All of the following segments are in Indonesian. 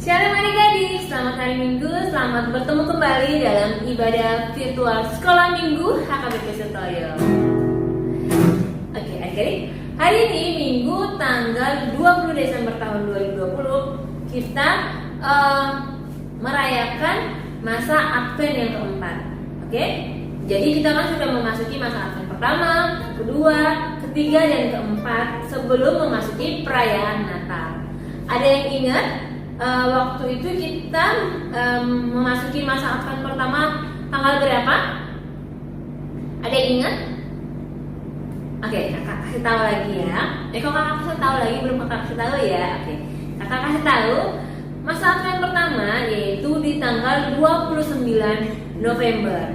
Shalom adik-adik, selamat hari Minggu, selamat bertemu kembali dalam ibadah virtual Sekolah Minggu HKBP Sutoyo. Oke adik-adik, hari ini Minggu tanggal 20 Desember tahun 2020 kita merayakan masa Advent yang keempat. Oke, jadi kita kan sudah memasuki masa Advent pertama, kedua, ketiga, dan keempat sebelum memasuki perayaan Natal. Ada yang ingat? Waktu itu kita memasuki masa Advent pertama tanggal berapa? Ada yang ingat? Oke, kakak kasih tahu lagi ya. Kalau kakak kasih tahu lagi, belum kakak kasih tahu ya. Oke, kakak kasih tahu masa Advent pertama yaitu di tanggal 29 November.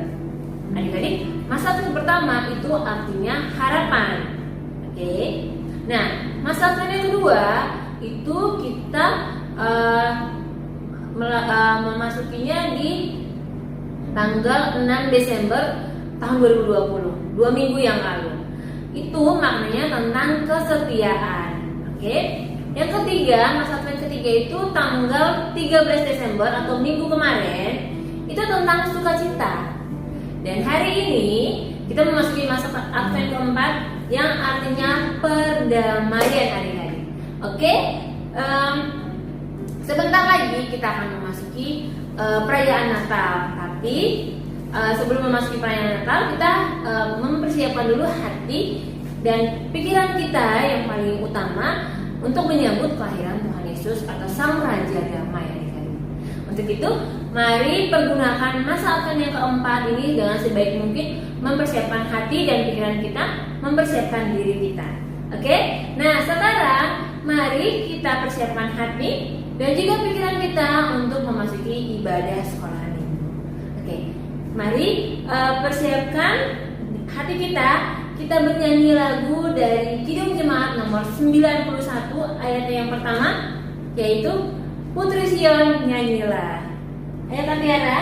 Adik-adik, masa Advent pertama itu artinya harapan. Oke. Nah, masa Advent yang kedua itu kita memasukinya di tanggal 6 Desember tahun 2020, 2 minggu yang lalu. Itu maknanya tentang kesetiaan. Oke. Yang ketiga, masa Advent ketiga itu tanggal 13 Desember atau minggu kemarin, itu tentang sukacita. Dan hari ini kita memasuki masa Advent keempat yang artinya perdamaian adik-adik. Oke. Sebentar lagi kita akan memasuki perayaan Natal. Tapi sebelum memasuki perayaan Natal, kita mempersiapkan dulu hati dan pikiran kita yang paling utama untuk menyambut kelahiran Tuhan Yesus atau Sang Raja Damai. Untuk itu, mari pergunakan masa Advent yang keempat ini dengan sebaik mungkin mempersiapkan hati dan pikiran kita, mempersiapkan diri kita. Oke? Nah, sekarang mari kita persiapkan hati dan juga pikiran kita untuk memasuki ibadah sekolah minggu. Oke, mari persiapkan hati kita. Kita bernyanyi lagu dari Kidung Jemaat nomor 91 ayat yang pertama, yaitu Putri Sion Nyanyilah. Ayo Kak Tiara.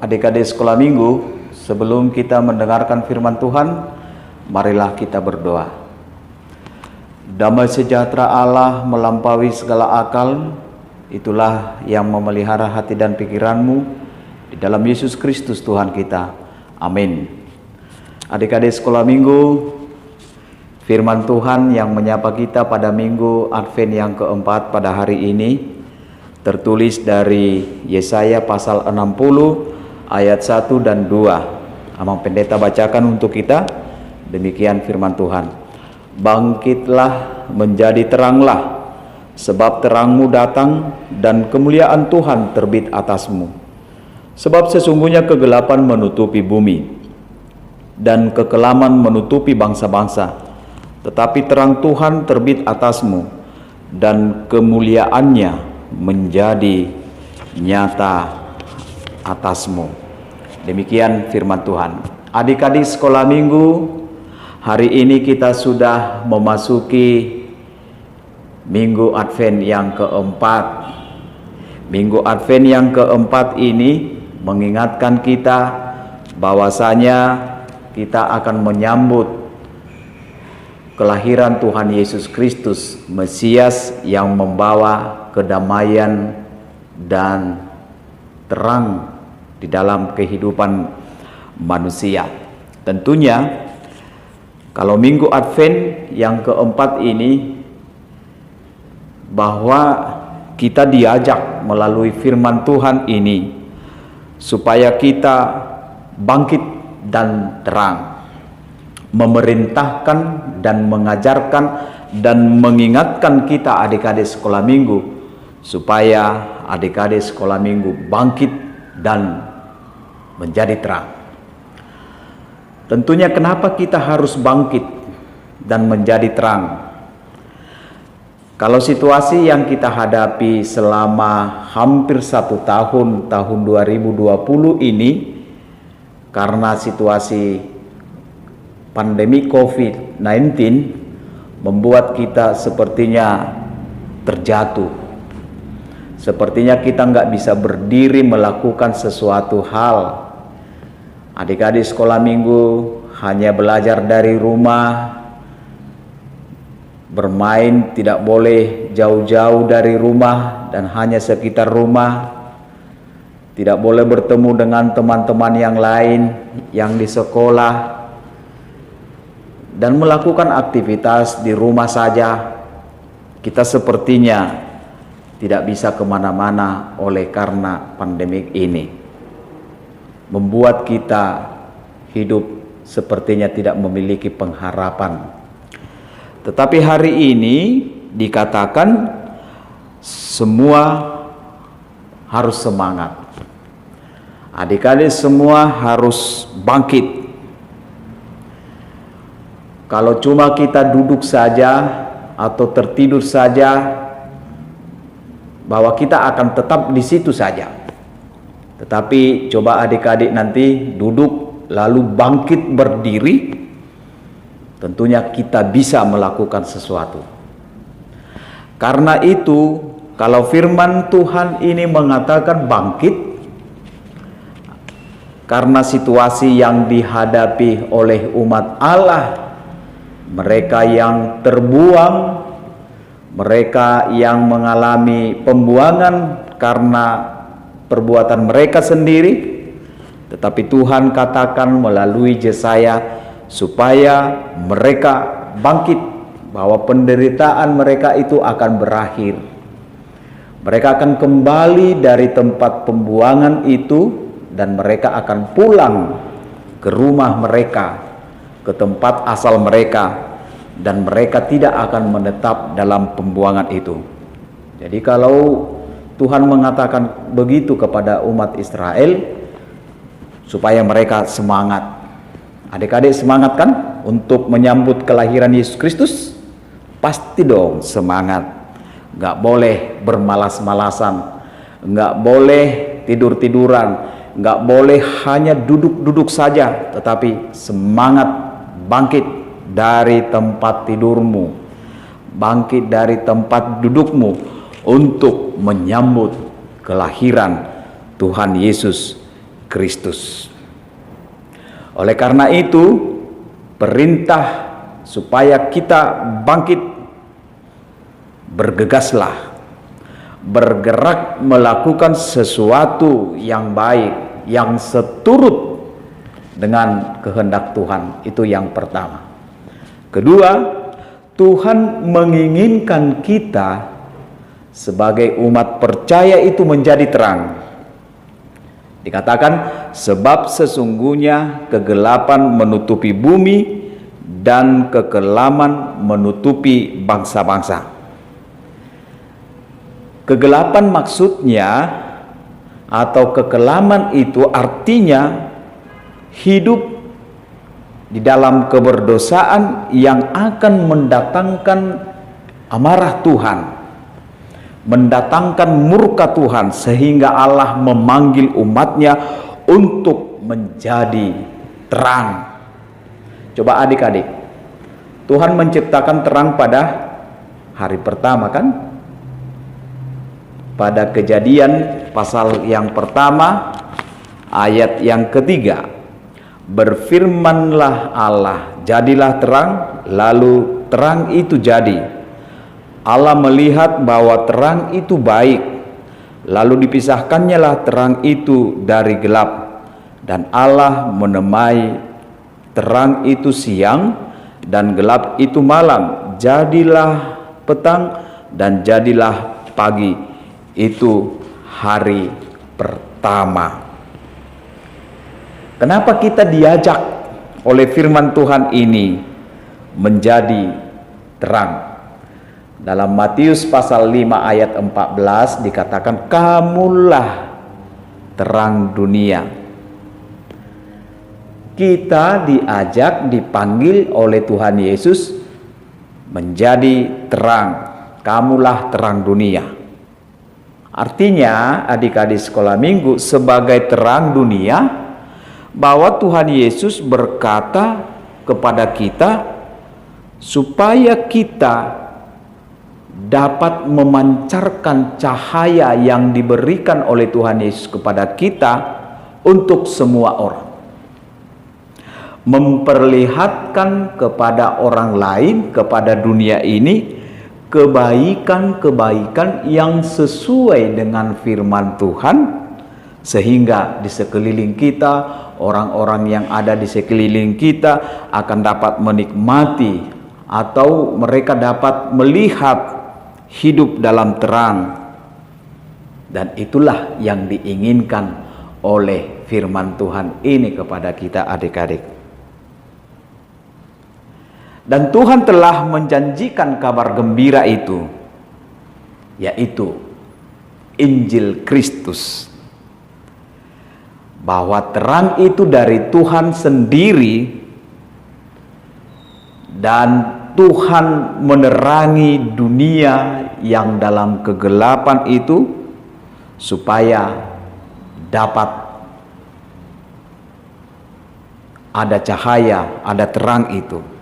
Adik-adik sekolah minggu, sebelum kita mendengarkan firman Tuhan, marilah kita berdoa. Damai sejahtera Allah melampaui segala akal, itulah yang memelihara hati dan pikiranmu di dalam Yesus Kristus Tuhan kita. Amin. Adik-adik sekolah minggu, firman Tuhan yang menyapa kita pada minggu Advent yang keempat pada hari ini tertulis dari Yesaya pasal 60 ayat 1 dan 2. Amang pendeta bacakan untuk kita. Demikian firman Tuhan. Bangkitlah, menjadi teranglah, sebab terangmu datang dan kemuliaan Tuhan terbit atasmu. Sebab sesungguhnya kegelapan menutupi bumi dan kekelaman menutupi bangsa-bangsa, tetapi terang Tuhan terbit atasmu dan kemuliaannya menjadi nyata atasmu. Demikian firman Tuhan. Adik-adik sekolah minggu, hari ini kita sudah memasuki Minggu Advent yang keempat. Minggu Advent yang keempat ini mengingatkan kita bahwasanya kita akan menyambut kelahiran Tuhan Yesus Kristus, Mesias yang membawa kedamaian dan terang di dalam kehidupan manusia. Tentunya kalau Minggu Advent yang keempat ini, bahwa kita diajak melalui firman Tuhan ini supaya kita bangkit dan terang, memerintahkan dan mengajarkan dan mengingatkan kita adik-adik sekolah minggu supaya adik-adik sekolah minggu bangkit dan menjadi terang. Tentunya kenapa kita harus bangkit dan menjadi terang? Kalau situasi yang kita hadapi selama hampir 1 tahun 2020 ini, karena situasi pandemi COVID-19 membuat kita sepertinya terjatuh. Sepertinya kita nggak bisa berdiri melakukan sesuatu hal. Adik-adik sekolah minggu hanya belajar dari rumah, bermain tidak boleh jauh-jauh dari rumah dan hanya sekitar rumah, tidak boleh bertemu dengan teman-teman yang lain yang di sekolah, dan melakukan aktivitas di rumah saja. Kita sepertinya tidak bisa kemana-mana oleh karena pandemik ini, membuat kita hidup sepertinya tidak memiliki pengharapan. Tetapi hari ini dikatakan semua harus semangat. Adik-adik semua harus bangkit. Kalau cuma kita duduk saja atau tertidur saja, bahwa kita akan tetap di situ saja. Tetapi coba adik-adik nanti duduk lalu bangkit berdiri, tentunya kita bisa melakukan sesuatu. Karena itu, kalau firman Tuhan ini mengatakan bangkit, karena situasi yang dihadapi oleh umat Allah, mereka yang terbuang, mereka yang mengalami pembuangan karena perbuatan mereka sendiri, tetapi Tuhan katakan melalui Yesaya supaya mereka bangkit, bahwa penderitaan mereka itu akan berakhir. Mereka akan kembali dari tempat pembuangan itu dan mereka akan pulang ke rumah mereka, ke tempat asal mereka, dan mereka tidak akan menetap dalam pembuangan itu. Jadi kalau Tuhan mengatakan begitu kepada umat Israel supaya mereka semangat. Adik-adik semangat kan untuk menyambut kelahiran Yesus Kristus? Pasti dong semangat. Gak boleh bermalas-malasan, gak boleh tidur-tiduran, gak boleh hanya duduk-duduk saja, tetapi semangat bangkit dari tempat tidurmu, bangkit dari tempat dudukmu untuk menyambut kelahiran Tuhan Yesus Kristus. Oleh karena itu, perintah supaya kita bangkit, bergegaslah, bergerak melakukan sesuatu yang baik, yang seturut dengan kehendak Tuhan. Itu yang pertama. Kedua, Tuhan menginginkan kita sebagai umat percaya itu menjadi terang. Dikatakan, sebab sesungguhnya kegelapan menutupi bumi dan kekelaman menutupi bangsa-bangsa. Kegelapan maksudnya atau kekelaman itu artinya hidup di dalam keberdosaan yang akan mendatangkan amarah Tuhan, mendatangkan murka Tuhan, sehingga Allah memanggil umatnya untuk menjadi terang. Coba adik-adik, Tuhan menciptakan terang pada hari pertama kan? Pada Kejadian pasal yang pertama ayat yang ketiga, berfirmanlah Allah, jadilah terang, lalu terang itu jadi. Allah melihat bahwa terang itu baik, lalu dipisahkannya lah terang itu dari gelap, dan Allah menamai terang itu siang dan gelap itu malam. Jadilah petang dan jadilah pagi. Itu hari pertama. Kenapa kita diajak oleh firman Tuhan ini menjadi terang? Dalam Matius pasal 5 ayat 14 dikatakan, kamulah terang dunia. Kita diajak, dipanggil oleh Tuhan Yesus menjadi terang. Kamulah terang dunia. Artinya adik-adik sekolah minggu, sebagai terang dunia, bahwa Tuhan Yesus berkata kepada kita supaya kita dapat memancarkan cahaya yang diberikan oleh Tuhan Yesus kepada kita untuk semua orang, memperlihatkan kepada orang lain, kepada dunia ini, kebaikan-kebaikan yang sesuai dengan firman Tuhan, sehingga di sekeliling kita, orang-orang yang ada di sekeliling kita akan dapat menikmati atau mereka dapat melihat hidup dalam terang. Dan itulah yang diinginkan oleh firman Tuhan ini kepada kita adik-adik. Dan Tuhan telah menjanjikan kabar gembira itu, yaitu Injil Kristus, bahwa terang itu dari Tuhan sendiri, dan Tuhan menerangi dunia yang dalam kegelapan itu supaya dapat ada cahaya, ada terang itu.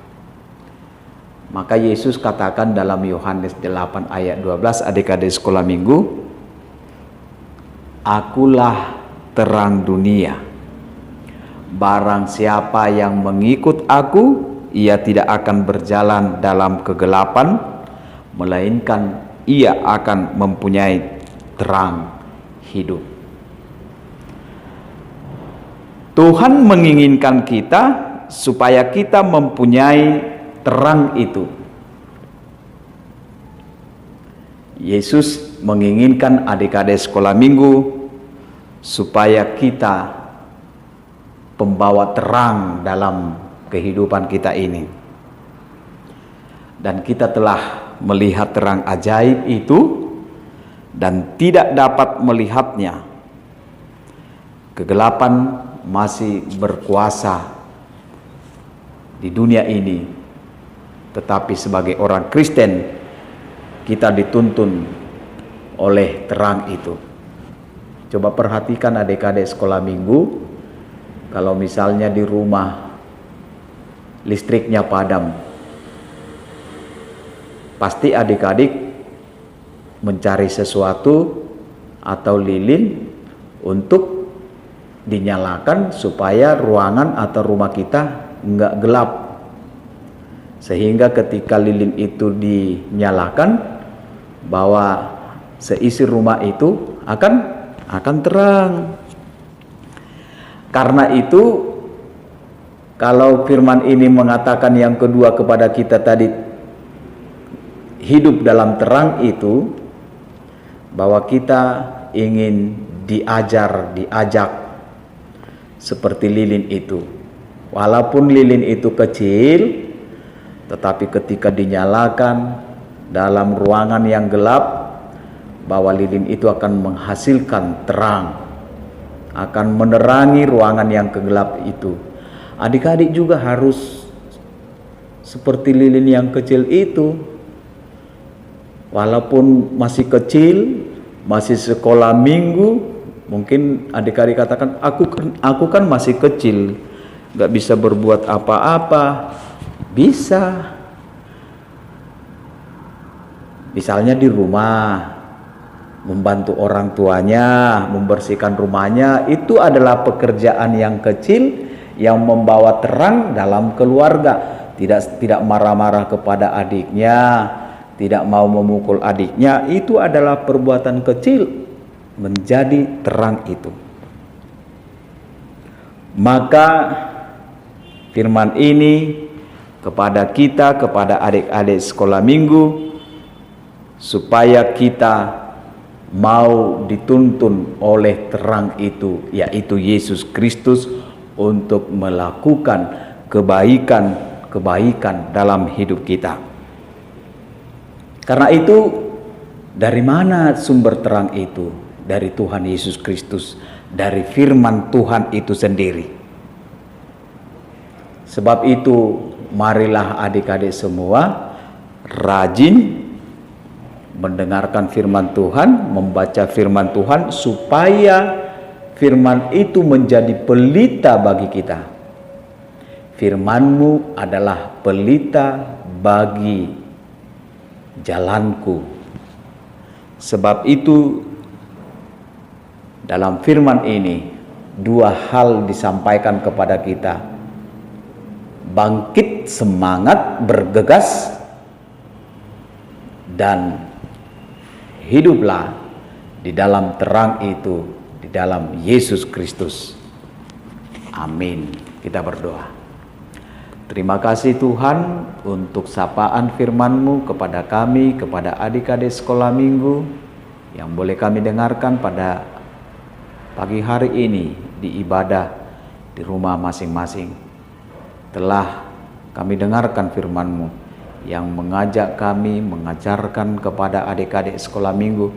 Maka Yesus katakan dalam Yohanes 8 ayat 12, adik-adik sekolah minggu, akulah terang dunia. Barang siapa yang mengikut aku, ia tidak akan berjalan dalam kegelapan, melainkan ia akan mempunyai terang hidup. Tuhan menginginkan kita supaya kita mempunyai terang itu. Yesus menginginkan adik-adik sekolah minggu supaya kita pembawa terang dalam kehidupan kita ini. Dan kita telah melihat terang ajaib itu dan tidak dapat melihatnya. Kegelapan masih berkuasa di dunia ini. Tetapi sebagai orang Kristen, kita dituntun oleh terang itu. Coba perhatikan adik-adik sekolah minggu, kalau misalnya di rumah listriknya padam, pasti adik-adik mencari sesuatu atau lilin untuk dinyalakan supaya ruangan atau rumah kita enggak gelap. Sehingga ketika lilin itu dinyalakan, bahwa seisi rumah itu akan terang. Karena itu, kalau firman ini mengatakan yang kedua kepada kita tadi, hidup dalam terang itu, bahwa kita ingin diajak seperti lilin itu. Walaupun lilin itu kecil, tetapi ketika dinyalakan dalam ruangan yang gelap, bahwa lilin itu akan menghasilkan terang, akan menerangi ruangan yang gelap itu. Adik-adik juga harus seperti lilin yang kecil itu. Walaupun masih kecil, masih sekolah minggu, mungkin adik-adik katakan, aku kan masih kecil, gak bisa berbuat apa-apa. Bisa. Misalnya di rumah, membantu orang tuanya, membersihkan rumahnya, itu adalah pekerjaan yang kecil yang membawa terang dalam keluarga. Tidak marah-marah kepada adiknya, tidak mau memukul adiknya, itu adalah perbuatan kecil menjadi terang itu. Maka firman ini kepada kita, kepada adik-adik sekolah minggu, supaya kita mau dituntun oleh terang itu, yaitu Yesus Kristus, untuk melakukan kebaikan dalam hidup kita. Karena itu, dari mana sumber terang itu? Dari Tuhan Yesus Kristus, dari firman Tuhan itu sendiri. Sebab itu, marilah adik-adik semua rajin mendengarkan firman Tuhan, membaca firman Tuhan, supaya firman itu menjadi pelita bagi kita. Firman-Mu adalah pelita bagi jalanku. Sebab itu, dalam firman ini dua hal disampaikan kepada kita. Bangkit semangat, bergegas, dan hiduplah di dalam terang itu, di dalam Yesus Kristus. Amin. Kita berdoa. Terima kasih Tuhan untuk sapaan firman-Mu kepada kami, kepada adik-adik sekolah minggu yang boleh kami dengarkan pada pagi hari ini di ibadah di rumah masing-masing. Telah kami dengarkan firman-Mu yang mengajak kami, mengajarkan kepada adik-adik sekolah minggu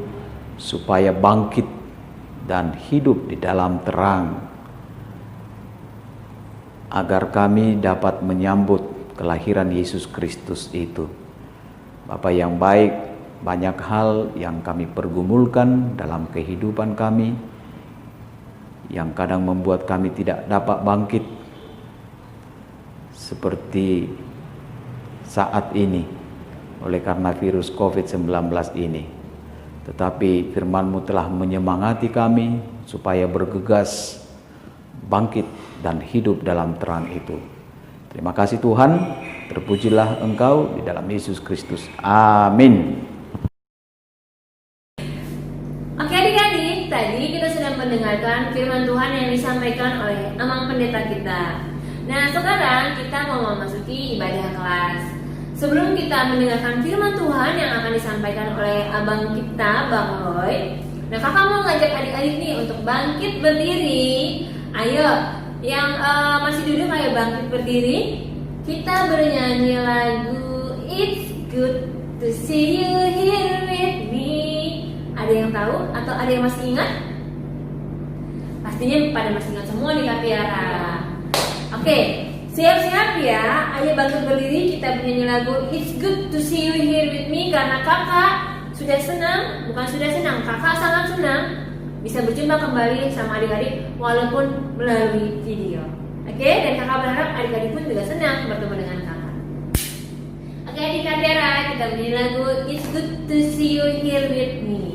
supaya bangkit dan hidup di dalam terang, agar kami dapat menyambut kelahiran Yesus Kristus itu. Bapa yang baik, banyak hal yang kami pergumulkan dalam kehidupan kami, yang kadang membuat kami tidak dapat bangkit seperti saat ini oleh karena virus COVID-19 ini. Tetapi firman-Mu telah menyemangati kami supaya bergegas, bangkit, dan hidup dalam terang itu. Terima kasih Tuhan, terpujilah Engkau di dalam Yesus Kristus. Amin. Oke adik-adik, tadi kita sudah mendengarkan firman Tuhan yang disampaikan oleh Amang Pendeta kita. Nah sekarang kita mau memasuki ibadah kelas. Sebelum kita mendengarkan firman Tuhan yang akan disampaikan oleh abang kita, Bang Roy, nah kakak mau ngajak adik-adik nih untuk bangkit berdiri. Ayo, yang masih duduk ayo bangkit berdiri. Kita bernyanyi lagu It's Good to See You Here With Me. Ada yang tahu atau ada yang masih ingat? Pastinya pada masih ingat semua nih Kak Tiara. Oke, siap-siap ya. Ayo bangkit berdiri, kita bernyanyi lagu It's Good to See You Here With Me. Karena kakak sudah senang, bukan sudah senang, kakak sangat senang bisa berjumpa kembali sama adik-adik walaupun melalui video. Oke, dan kakak berharap adik-adik pun juga senang bertemu dengan kakak. Oke, adik Kak Tiara, kita bernyanyi lagu It's Good to See You Here With Me.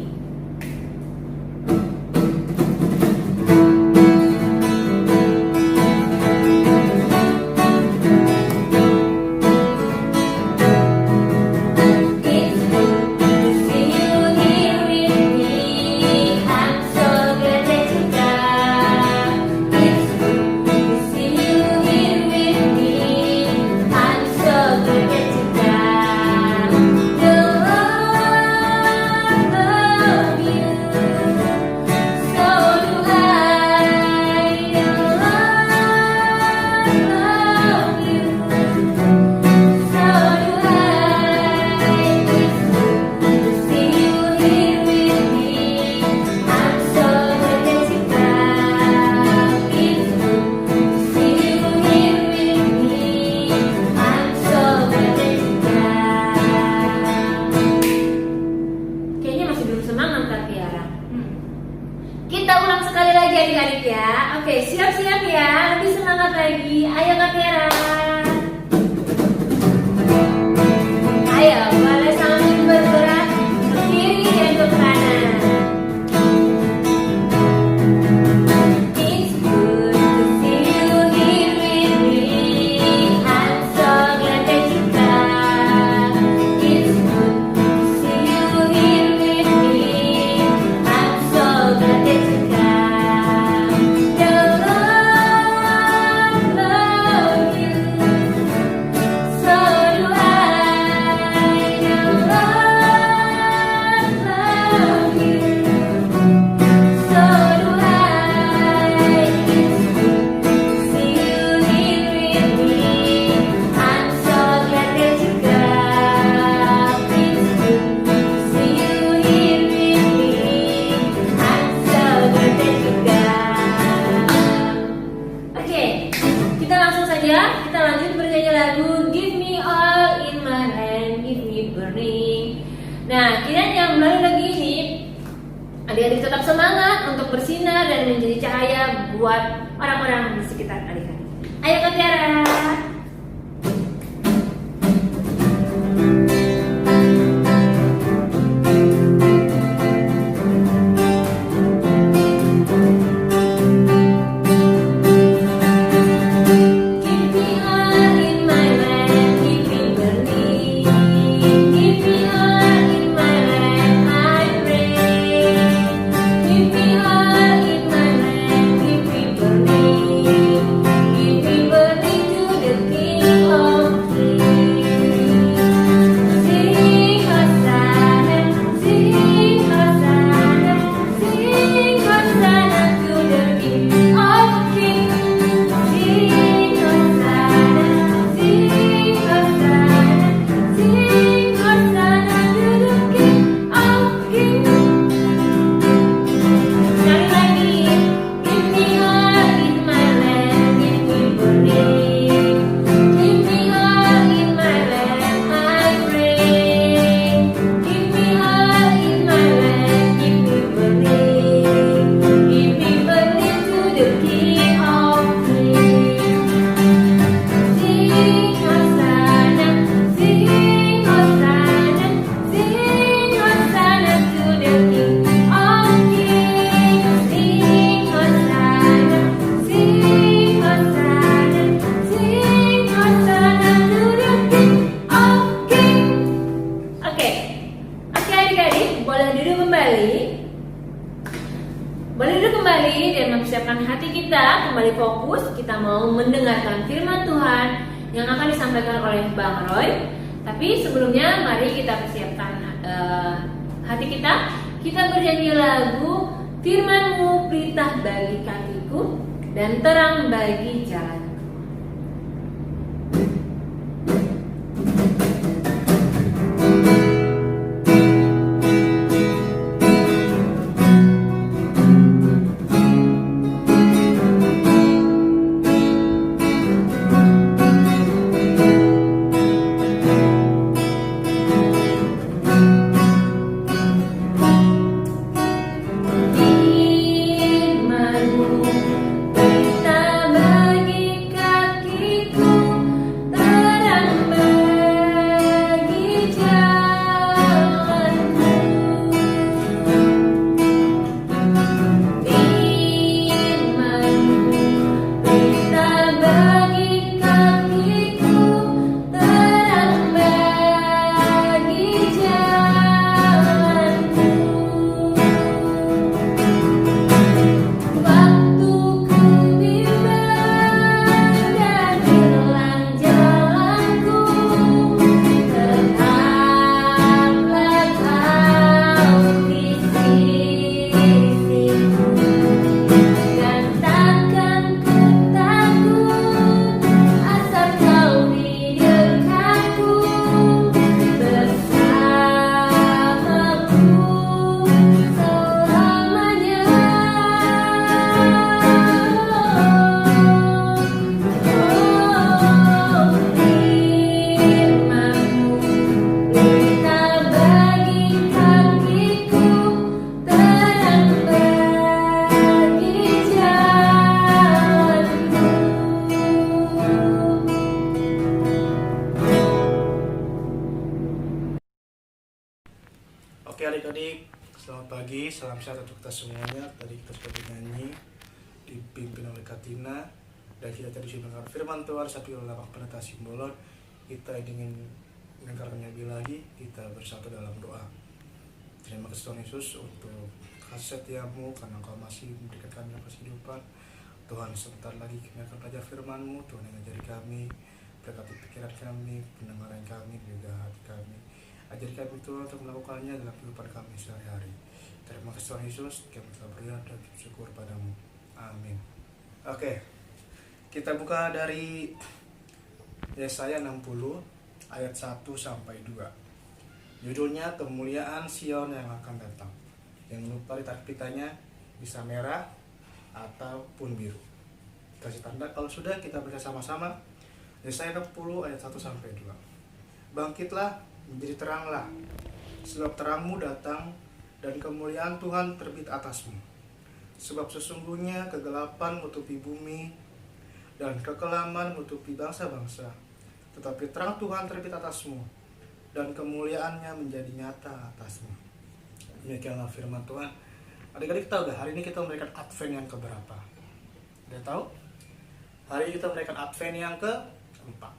Oh adik-adik ya. Oke, siap-siap ya. Lebih semangat lagi. Ayo Kak Tiara. Ayo, boleh sambil bergerak ke kiri dan ke kanan. It's good to see you here with me. I'm so glad that you come. It's good to see you here with me. I'm so glad that you come. The Lord loves you. So do I. The Lord loves you. So do I. It's good to see you here with me. I'm so glad that you come. It's good to see you here with me. I'm so glad that you come. Oke, kita langsung saja. Kita lanjut bernyanyi lagu Give Me All in My Hand, Give Me Burning. Nah, kiranya melalui lagu ini adik-adik tetap semangat untuk bersinar dan menjadi cahaya buat orang-orang di sekitar adik-adik. Ayo Kak Tiara. Give me all in my hand, give me burning. Give me all in my hand, I pray. Give me all in my hand, give me burning. Give me burning to the King of Kings. Sing Hosanna, sing Hosanna, sing Hosanna to the King of Kings. Sing Hosanna, sing Hosanna, sing Hosanna to the King of Kings. Sekali lagi, give me all in my land, give me burning. Give me all in my land, I pray. Give me all in my land, give me burning. Give me burning to the King of Kings. Sing Hosanna, sing Hosanna, sing Hosanna to the King of Kings. Sing Hosanna, sing Hosanna, sing Hosanna to the King of Kings. Oke, adik-adik boleh duduk kembali. Boleh duduk kembali dan mempersiapkan hati kita kembali fokus. Kita mau mendengarkan firman Tuhan yang akan disampaikan oleh Bang Roy. Tapi sebelumnya mari kita persiapkan hati kita. Kita bernyanyi lagu Firman-Mu pelita bagi kakiku dan terang bagi jalanku. Firman-Mu pelita bagi Oke adik-adik, selamat pagi, salam sehat untuk kita semuanya. Tadi kita sudah bernyanyi, dipimpin oleh Katina, dan kita tadi sudah mendengar firman Tuhan, sapi lapak peneta simbolon. Kita ingin mendengarkannya lebih lagi, kita bersatu dalam doa. Terima kasih Tuhan Yesus untuk kasih setiamu, karena Engkau masih memberikan kami kehidupan. Tuhan, sebentar lagi kami akan belajar firman-Mu. Tuhan yang ajari kami, berkati pikiran kami, pendengaran kami, juga hati kami. Ajari kami Tuhan untuk melakukannya dalam kehidupan kami sehari-hari. Terima kasih Tuhan Yesus, kami telah berdoa dan bersyukur padamu. Amin. Oke, kita buka dari Yesaya 60 ayat 1 sampai 2. Judulnya Kemuliaan Sion yang akan datang. Yang lupa ditarik pitanya, bisa merah ataupun biru. Kasih tanda kalau sudah, kita baca sama-sama. Yesaya 60 ayat 1 sampai 2. Bangkitlah, menjadi teranglah, sebab terangmu datang dan kemuliaan Tuhan terbit atasmu. Sebab sesungguhnya kegelapan menutupi bumi dan kekelaman menutupi bangsa-bangsa, tetapi terang Tuhan terbit atasmu dan kemuliaannya menjadi nyata atasmu. Demikianlah firman Tuhan. Adik-adik tahu gak, hari ini kita merayakan Advent yang keberapa? Udah tahu? Hari ini kita merayakan Advent yang keempat.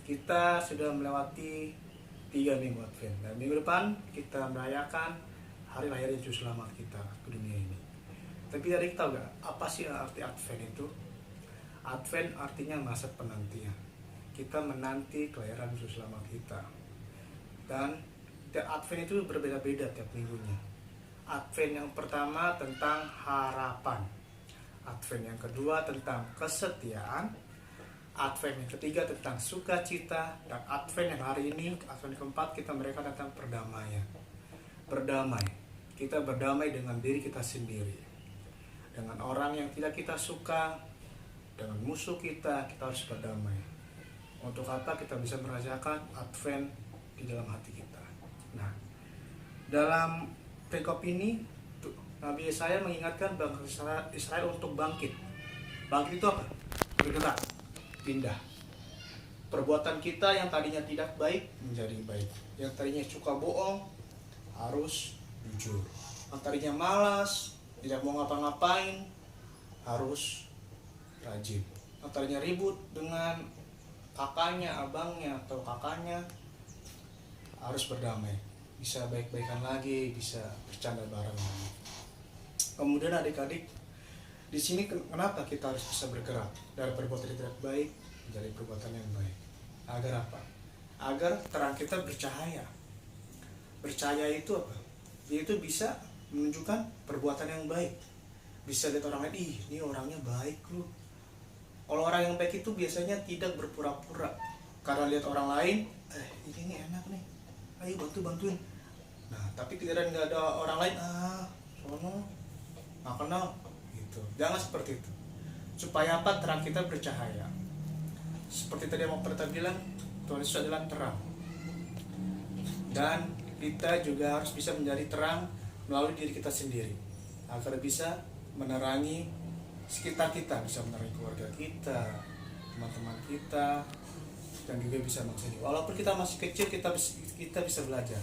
Kita sudah melewati 3 minggu Advent, dan minggu depan kita merayakan hari lahir Yesus Selamat kita ke dunia ini. Tapi adik tahu gak, apa sih arti Advent itu? Advent artinya masa penantian. Kita menanti kelahiran Yesus Selamat kita. Dan tiap Advent itu berbeda-beda tiap minggunya. Advent yang pertama tentang harapan, Advent yang kedua tentang kesetiaan, Advent yang ketiga tentang sukacita, dan Advent yang hari ini, Advent keempat, kita merayakan tentang perdamaian. Berdamai, kita berdamai dengan diri kita sendiri, dengan orang yang tidak kita suka, dengan musuh kita harus berdamai. Untuk apa kita bisa merasakan Advent di dalam hati kita. Nah, dalam perikop ini Nabi Yesaya mengingatkan bangsa Israel untuk bangkit. Bangkit itu apa? Bergerak, pindah. Perbuatan kita yang tadinya tidak baik menjadi baik. Yang tadinya suka bohong harus jujur. Yang tadinya malas, tidak mau ngapa-ngapain harus rajin. Yang tadinya ribut dengan kakaknya, abangnya, atau kakaknya harus berdamai, bisa baik-baikan lagi, bisa bercanda bareng lagi. Kemudian adik-adik, di sini kenapa kita harus bisa bergerak dari perbuatan yang tidak baik menjadi perbuatan yang baik? Agar apa? Agar terang kita bercahaya. Bercahaya itu apa? Itu bisa menunjukkan perbuatan yang baik. Bisa lihat orang lain, ih ini orangnya baik loh. Kalau orang yang baik itu biasanya tidak berpura-pura. Karena lihat orang lain, ini enak nih, ayo bantuin. Nah, tapi giliran nggak ada orang lain, sono nggak kenal, gitu. Jangan seperti itu. Supaya apa? Terang kita bercahaya. Seperti tadi yang Bapak bilang, Tuhan Yesus adalah terang. Dan kita juga harus bisa menjadi terang melalui diri kita sendiri, agar bisa menerangi sekitar kita, bisa menerangi keluarga kita, teman-teman kita, dan juga bisa maksudnya. Walaupun kita masih kecil, kita bisa belajar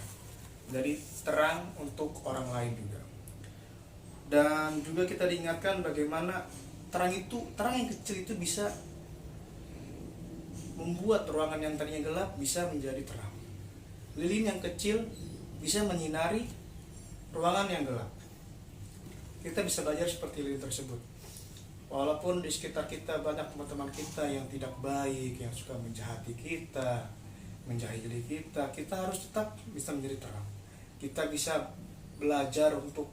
jadi terang untuk orang lain juga. Dan juga kita diingatkan bagaimana terang yang kecil itu bisa membuat ruangan yang tadinya gelap bisa menjadi terang. Lilin yang kecil bisa menyinari ruangan yang gelap. Kita bisa belajar seperti lilin tersebut. Walaupun di sekitar kita banyak teman-teman kita yang tidak baik, yang suka menjahati kita, menjahili kita, kita harus tetap bisa menjadi terang. Kita bisa belajar untuk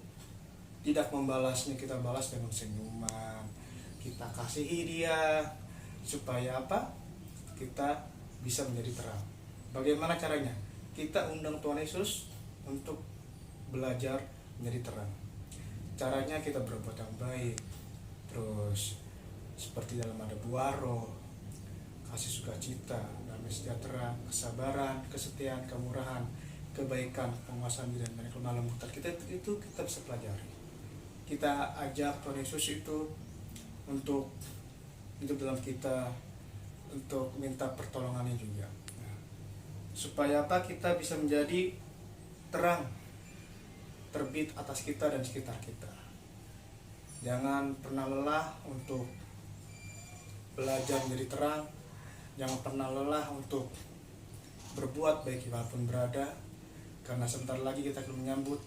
tidak membalasnya, kita balas dengan senyuman, kita kasihi dia, supaya apa? Kita bisa menjadi terang. Bagaimana caranya? Kita undang Tuhan Yesus untuk belajar menjadi terang. Caranya kita berbuat yang baik, terus seperti dalam ada buah roh, kasih sukacita, damai sejahtera, kesabaran, kesetiaan, kemurahan, kebaikan, penguasaan diri, dan kelemah lembutan. Kita bisa pelajari. Kita ajak Tuhan Yesus itu untuk hidup dalam kita, untuk minta pertolongannya juga. Nah, supaya apa? Kita bisa menjadi terang terbit atas kita dan sekitar kita. Jangan pernah lelah untuk belajar menjadi terang. Jangan pernah lelah untuk berbuat baik dimanapun berada, karena sebentar lagi kita akan menyambut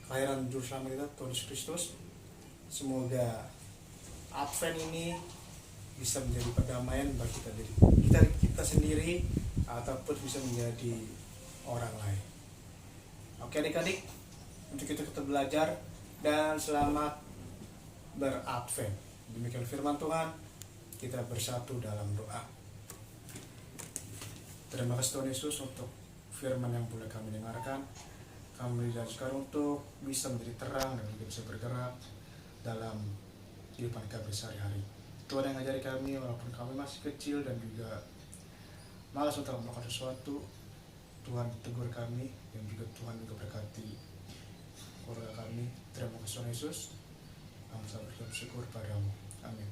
kelahiran Juru Selamat kita, Tuhan Yesus Kristus. Semoga Advent ini bisa menjadi perdamaian bagi kita sendiri ataupun bisa menjadi orang lain. Oke adik-adik, untuk itu kita belajar dan selamat beradvent. Demikian firman Tuhan, kita bersatu dalam doa. Terima kasih Tuhan Yesus untuk firman yang boleh kami dengarkan. Kami diajarkan untuk bisa menjadi terang dan juga bisa bergerak dalam kehidupan kami sehari-hari. Tuhan yang ngajari kami walaupun kami masih kecil dan juga malas untuk melakukan sesuatu. Tuhan tegur kami dan juga Tuhan juga berkati keluarga kami. Terima kasih Tuhan Yesus. Kami selalu bersyukur padamu. Amin.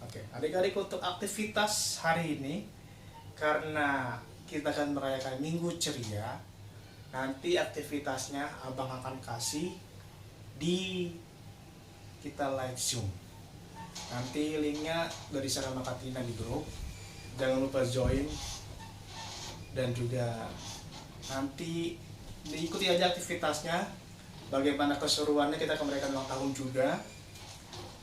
Oke, adik-adik, untuk aktivitas hari ini, karena kita akan merayakan Minggu Ceria, nanti aktivitasnya Abang akan kasih di kita live Zoom. Nanti linknya dari Sarama Katina di grup. Jangan lupa join. Dan juga nanti diikuti aja aktivitasnya. Bagaimana keseruannya, kita akan merayakan ulang tahun juga.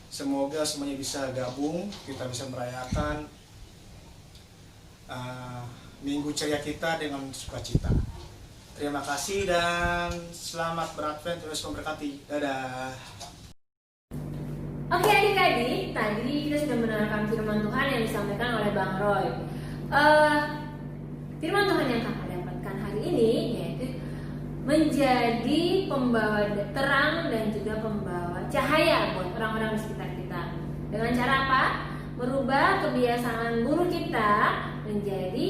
Semoga semuanya bisa gabung, kita bisa merayakan Minggu Ceria kita dengan sukacita. Terima kasih dan selamat beradvent. Terus memberkati. Dadah. Oke adik-adik, tadi kita sudah mendengarkan firman Tuhan yang disampaikan oleh Bang Roy. Firman Tuhan yang kami dapatkan hari ini yaitu menjadi pembawa terang dan juga pembawa cahaya buat orang-orang di sekitar kita. Dengan cara apa? Merubah kebiasaan buruk kita menjadi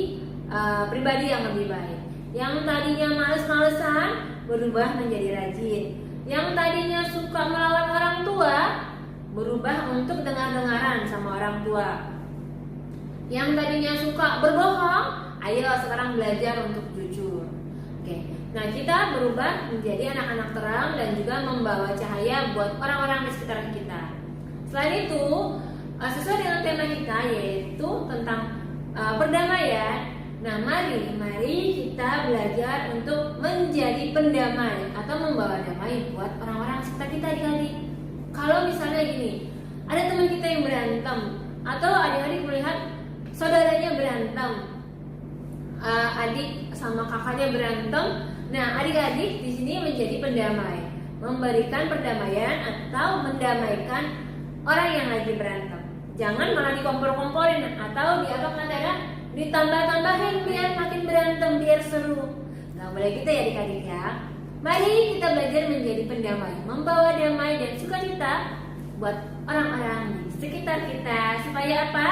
pribadi yang lebih baik. Yang tadinya males-malesan berubah menjadi rajin. Yang tadinya suka melawan orang tua berubah untuk dengar-dengaran sama orang tua. Yang tadinya suka berbohong, ayo sekarang belajar untuk jujur. Oke. Nah, kita berubah menjadi anak-anak terang dan juga membawa cahaya buat orang-orang di sekitar kita. Selain itu, sesuai dengan tema kita yaitu tentang perdamaian. Nah, mari kita belajar untuk menjadi pendamai atau membawa damai buat orang-orang sekitar kita adik-adik. Kalau misalnya gini, ada teman kita yang berantem atau adik-adik melihat saudaranya berantem, adik sama kakaknya berantem. Nah, adik-adik di sini menjadi pendamai, memberikan perdamaian atau mendamaikan orang yang lagi berantem. Jangan malah dikompor-komporin atau ditambah-tambahin biar makin berantem, biar seru. Nggak boleh gitu ya adik-adik ya. Mari kita belajar menjadi pendamai, membawa damai dan sukacita buat orang-orang di sekitar kita. Supaya apa?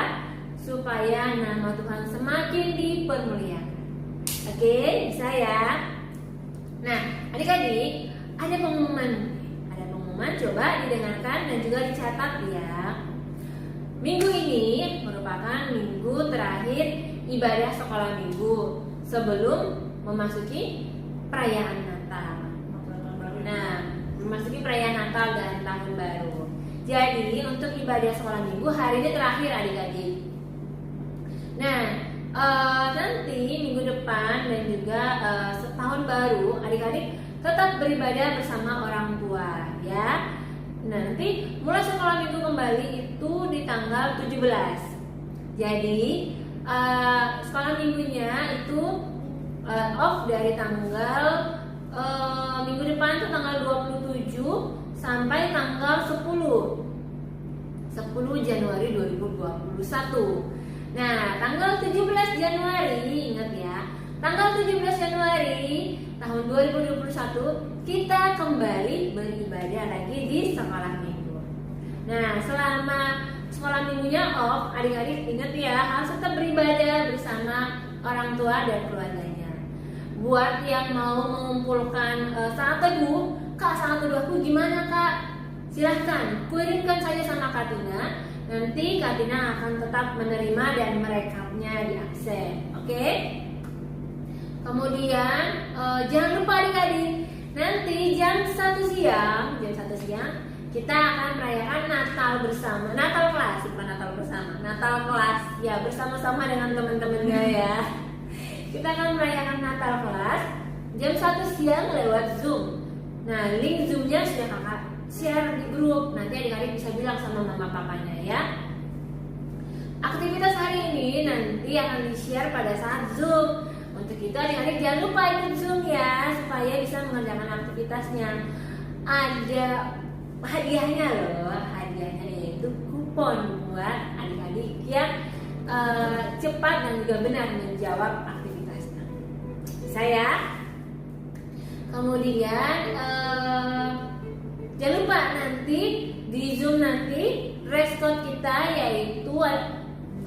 Supaya nama Tuhan semakin dipermuliakan. Oke, bisa ya? Nah, adik-adik, ada pengumuman. Coba didengarkan dan juga dicatat ya. Minggu ini merupakan minggu terakhir ibadah sekolah minggu sebelum memasuki perayaan Natal. Nah, memasuki perayaan Natal dan Tahun Baru. Jadi untuk ibadah sekolah minggu hari ini terakhir adik-adik. Nah, nanti minggu depan dan juga tahun baru adik-adik tetap beribadah bersama orang tua ya. Nanti mulai sekolah minggu kembali itu di tanggal 17. Jadi sekolah minggunya itu off dari tanggal minggu depan itu tanggal 27 sampai tanggal 10 Januari 2021. Nah, tanggal 17 Januari, ingat ya, tanggal 17 Januari tahun 2021 kita kembali beribadah lagi di sekolah minggu. Nah, selama sekolah minggunya off, adik-adik ingat ya, harus tetap beribadah bersama orang tua dan keluarganya. Buat yang mau mengumpulkan saat teduh, Kak, saat teduh aku gimana Kak? Silahkan, kirimkan saja sama Katina. Nanti Katina akan tetap menerima dan merekapnya di absen, oke? Kemudian jangan lupa adik-adik, nanti jam 1 siang kita akan merayakan Natal bersama. Natal kelas, bukan Natal bersama. Natal kelas ya, bersama-sama dengan teman-temannya ya. Kita akan merayakan Natal kelas jam 1 siang lewat Zoom. Nah, link Zoom-nya sudah kakak share di grup. Nanti adik-adik bisa bilang sama mama papanya ya. Aktivitas hari ini nanti akan di-share pada saat Zoom. Untuk itu adik-adik jangan lupa ikut Zoom ya, supaya bisa mengerjakan aktivitasnya. Ada hadiahnya loh, hadiahnya yaitu kupon buat adik-adik yang cepat dan juga benar menjawab aktivitasnya. Saya kemudian jangan lupa nanti di Zoom nanti dress code kita yaitu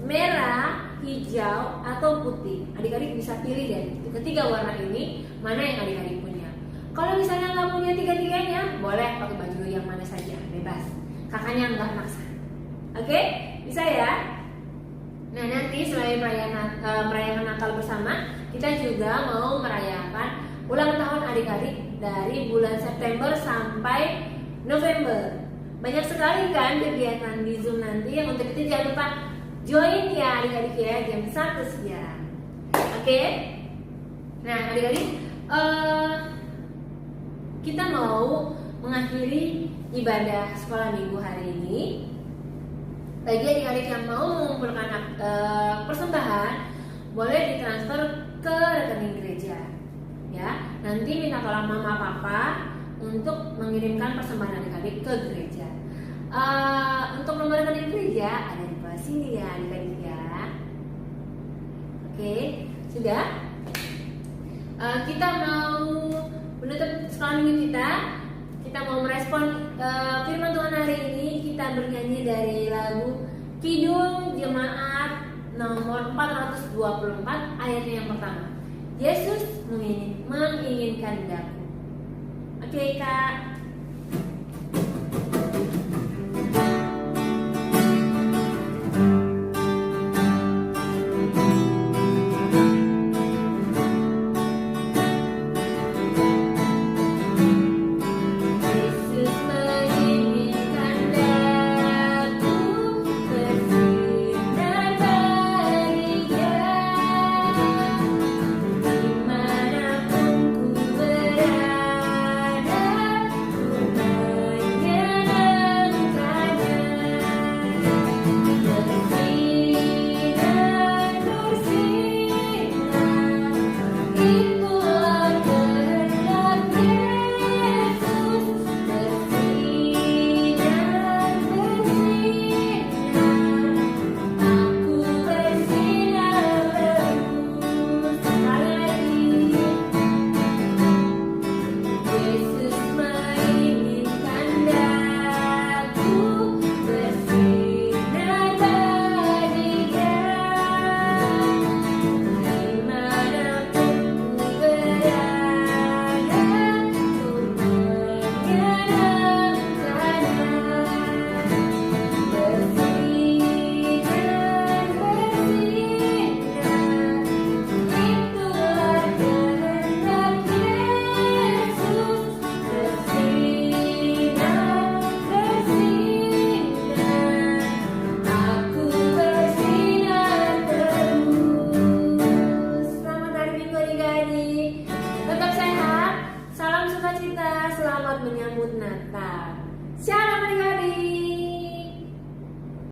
merah, hijau, atau putih. Adik-adik bisa pilih dari ketiga warna ini mana yang adik-adik punya. Kalau misalnya nggak punya tiga-tiganya, boleh pakai baju yang mana saja, bebas. Kakaknya nggak maksa. Oke, bisa ya. Nah, nanti selain merayakan Natal bersama, kita juga mau merayakan ulang tahun adik-adik dari bulan September sampai November. Banyak sekali kan kegiatan di Zoom nanti, yang untuk itu jangan lupa join ya adik-adik ya, jam 1 siang. Oke? Nah adik-adik, kita mau mengakhiri ibadah sekolah minggu hari ini. Bagi adik-adik yang mau mengumpulkan persembahan, boleh ditransfer ke rekening gereja. Ya, nanti minta tolong mama papa untuk mengirimkan persembahan adik-adik ke gereja. Untuk nomor rekening gereja ada di bawah sini ya adik-adik ya. Oke, sudah. Kita mau menutup sekolah minggu kita. Kita mau merespon firman Tuhan hari ini. Kita bernyanyi dari lagu Kidung Jemaat nomor 424 ayatnya yang pertama. Yesus menginginkan daku. Oke Kak. Selamat menyambut Natal. Shalom adik-adik.